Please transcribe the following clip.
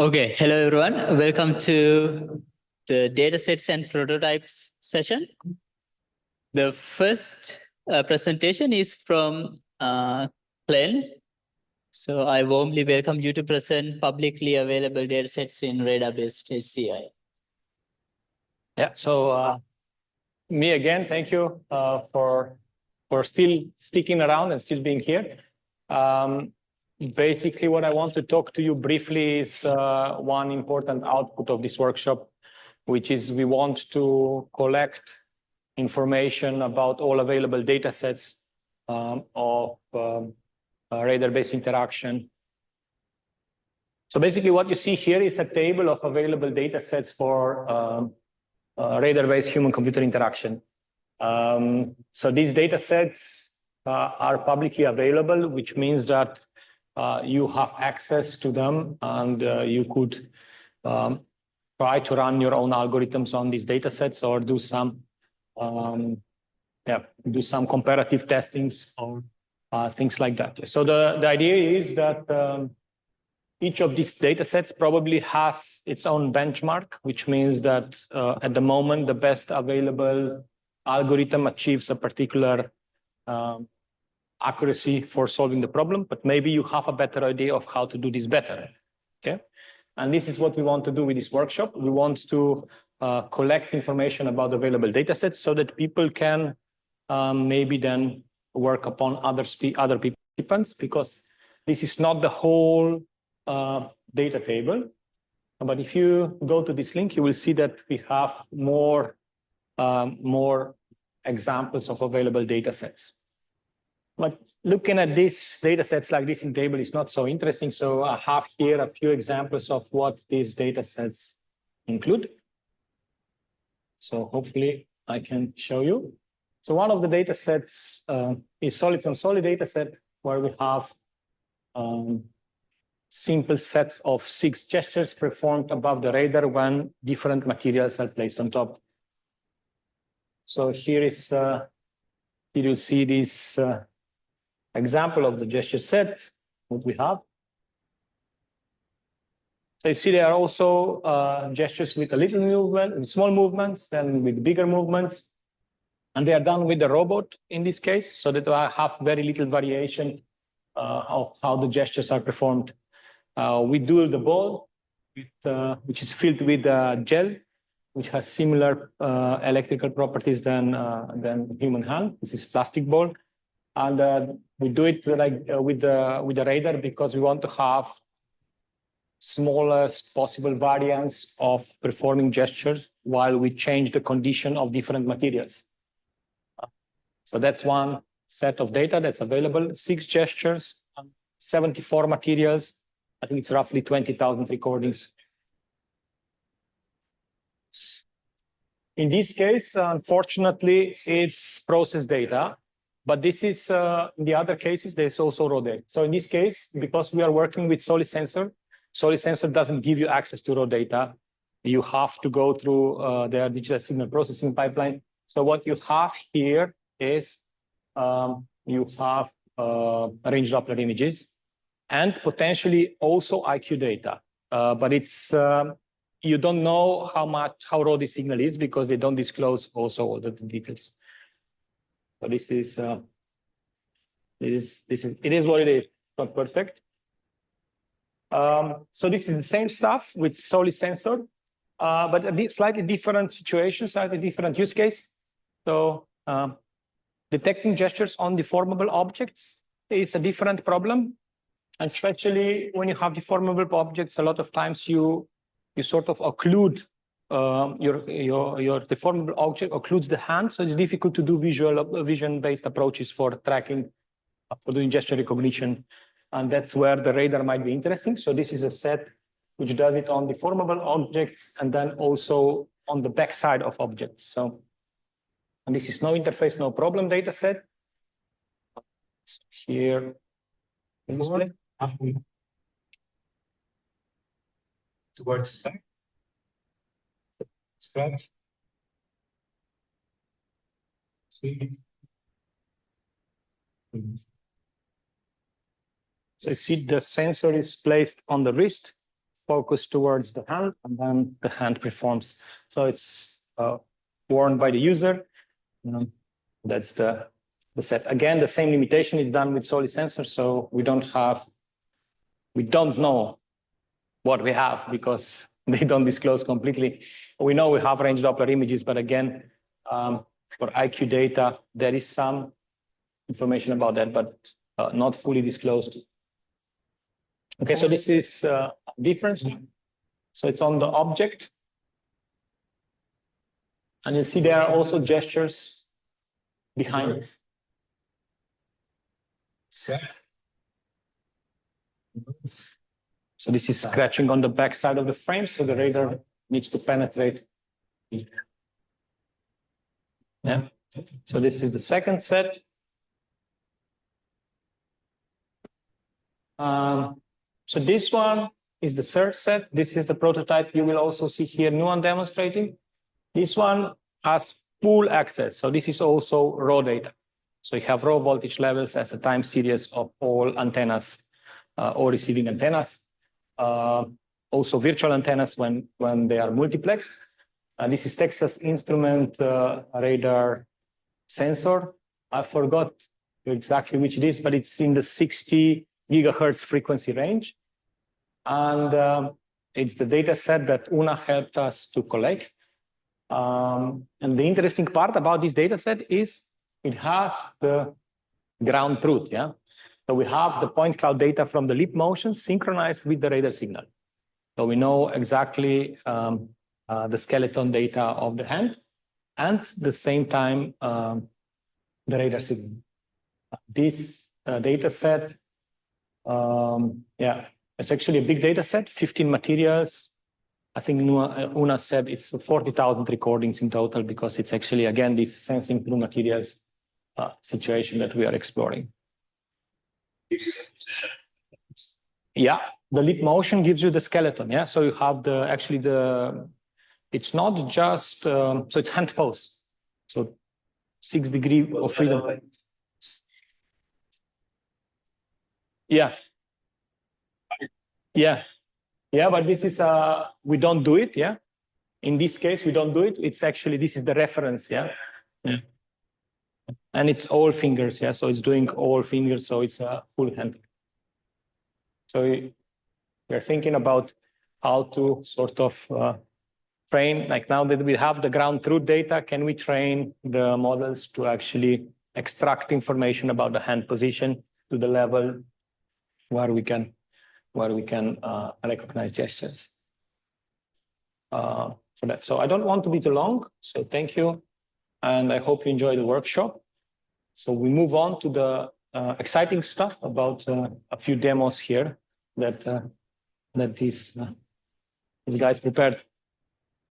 Okay, hello everyone. Welcome to the datasets and prototypes session. The first presentation is from Klen. So I warmly welcome you to present publicly available datasets in Radar-Based HCI. Yeah, so me again, thank you for still sticking around and still being here. Basically, what I want to talk to you briefly is one important output of this workshop, which is we want to collect information about all available data sets of radar-based interaction. So basically what you see here is a table of available data sets for radar-based human-computer interaction. So these data sets are publicly available, which means that you have access to them and you could try to run your own algorithms on these data sets or do some comparative testings or things like that. So the idea is that each of these data sets probably has its own benchmark, which means that at the moment, the best available algorithm achieves a particular accuracy for solving the problem, but maybe you have a better idea of how to do this better, okay? And this is what we want to do with this workshop. We want to collect information about available data sets so that people can maybe then work upon other participants, because this is not the whole data table. But if you go to this link, you will see that we have more examples of available data sets. But looking at these data sets like this in table is not so interesting. So I have here a few examples of what these data sets include. So hopefully I can show you. So one of the data sets is solids and solid data set, where we have simple sets of 6 gestures performed above the radar when different materials are placed on top. So here is here you see this example of the gesture set, what we have. So you see there are also gestures with a little movement, with small movements, then with bigger movements. And they are done with the robot in this case, so that I have very little variation of how the gestures are performed. We do the ball, which is filled with gel, which has similar electrical properties than human hand. This is plastic ball. And we do it like with the radar because we want to have smallest possible variance of performing gestures while we change the condition of different materials. So that's one set of data that's available, 6 gestures, 74 materials. I think it's roughly 20,000 recordings. In this case, unfortunately, it's process data. But this is, in the other cases, there's also raw data. So in this case, because we are working with solid sensor doesn't give you access to raw data. You have to go through their digital signal processing pipeline. So what you have here is you have range Doppler images and potentially also IQ data. But it's you don't know how raw this signal is because they don't disclose also all the details. So this is it is what it is, not perfect. So this is the same stuff with solid sensor, but a slightly different situation, slightly different use case. So detecting gestures on deformable objects is a different problem, and especially when you have deformable objects, a lot of times you sort of occlude your deformable object occludes the hand, so it's difficult to do vision-based approaches for tracking, for doing gesture recognition, and that's where the radar might be interesting. So this is a set which does it on deformable objects and then also on the backside of objects. So, and this is no interface, no problem data set. Here, towards the back. Scratch. So you see the sensor is placed on the wrist focused towards the hand, and then the hand performs. So it's worn by the user. That's the set. Again, the same limitation is done with solid sensors, so we don't know what we have because they don't disclose completely. We know we have range Doppler images, but again, for IQ data, there is some information about that, but not fully disclosed. Okay, so this is difference. So it's on the object. And you see there are also gestures behind it. So this is scratching on the back side of the frame, so the radar needs to penetrate. Yeah. So this is the second set. So this one is the third set. This is the prototype. You will also see here Nuwan demonstrating. This one has full access. So this is also raw data. So you have raw voltage levels as a time series of all antennas, all receiving antennas. Also virtual antennas when they are multiplexed. This is Texas Instrument radar sensor. I forgot exactly which it is, but it's in the 60 gigahertz frequency range. And it's the data set that Una helped us to collect. And the interesting part about this data set is it has the ground truth. Yeah. So we have the point cloud data from the lip motion synchronized with the radar signal. So we know exactly the skeleton data of the hand, and at the same time, the radar signal. This data set, yeah, it's actually a big data set, 15 materials. I think Una said it's 40,000 recordings in total because it's actually, again, this sensing through materials situation that we are exploring. Yeah, the lip motion gives you the skeleton. Yeah, so you have it's not just, so it's hand pose. So 6 degrees of freedom. Yeah. Yeah. Yeah, but this is, we don't do it. Yeah. In this case, we don't do it. It's actually, this is the reference. Yeah. Yeah. And it's all fingers. Yeah. So it's doing all fingers. So it's a full hand. So we're thinking about how to sort of train, like now that we have the ground truth data, can we train the models to actually extract information about the hand position to the level where we can recognize gestures. So I don't want to be too long. So thank you, and I hope you enjoy the workshop. So we move on to the exciting stuff about a few demos here that these guys prepared.